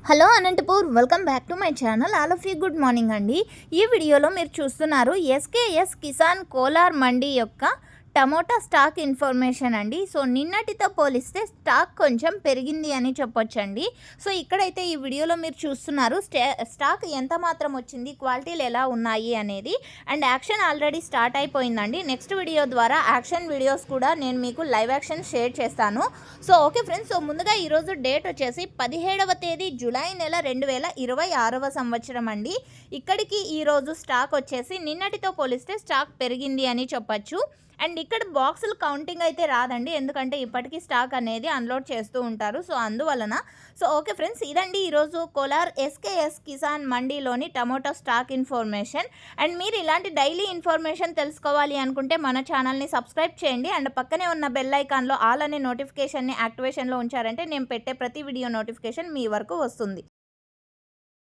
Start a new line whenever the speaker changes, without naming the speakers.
Hello Anantapur, welcome back to my channel. All of you good morning అండి. ఈ వీడియోలో మీరు చూస్తున్నారు ఎస్కేఎస్ కిసాన్ కోలార్ మండీ యొక్క టమోటా స్టాక్ ఇన్ఫర్మేషన్ అండి. సో నిన్నటితో పోలిస్తే స్టాక్ కొంచెం పెరిగింది అని చెప్పొచ్చండి. సో ఇక్కడైతే ఈ వీడియోలో మీరు చూస్తున్నారు స్టాక్ ఎంత మాత్రం వచ్చింది, క్వాలిటీలు ఎలా ఉన్నాయి అనేది. అండ్ యాక్షన్ ఆల్రెడీ స్టార్ట్ అయిపోయిందండి. నెక్స్ట్ వీడియో ద్వారా యాక్షన్ వీడియోస్ కూడా నేను మీకు లైవ్ యాక్షన్ షేర్ చేస్తాను. సో ఓకే ఫ్రెండ్స్, సో ముందుగా ఈరోజు డేట్ వచ్చేసి 17వ తేదీ జూలై నెల 2026వ సంవత్సరం అండి. ఇక్కడికి ఈరోజు స్టాక్ వచ్చేసి నిన్నటితో పోలిస్తే స్టాక్ పెరిగింది అని చెప్పచ్చు. అండ్ ఇక్కడ బాక్సులు కౌంటింగ్ అయితే రాదండి, ఎందుకంటే ఇప్పటికీ స్టాక్ అనేది అన్లోడ్ చేస్తూ ఉంటారు. సో అందువలన ఓకే ఫ్రెండ్స్, ఇదండి ఈరోజు కోలార్ ఎస్కేఎస్ కిసాన్ మండీలోని టమోటో స్టాక్ ఇన్ఫర్మేషన్. అండ్ మీరు ఇలాంటి డైలీ ఇన్ఫర్మేషన్ తెలుసుకోవాలి అనుకుంటే మన ఛానల్ని సబ్స్క్రైబ్ చేయండి. అండ్ పక్కనే ఉన్న బెల్ ఐకాన్లో ఆల్ అనే నోటిఫికేషన్ని యాక్టివేషన్లో ఉంచారంటే నేను పెట్టే ప్రతి వీడియో నోటిఫికేషన్ మీ వరకు వస్తుంది.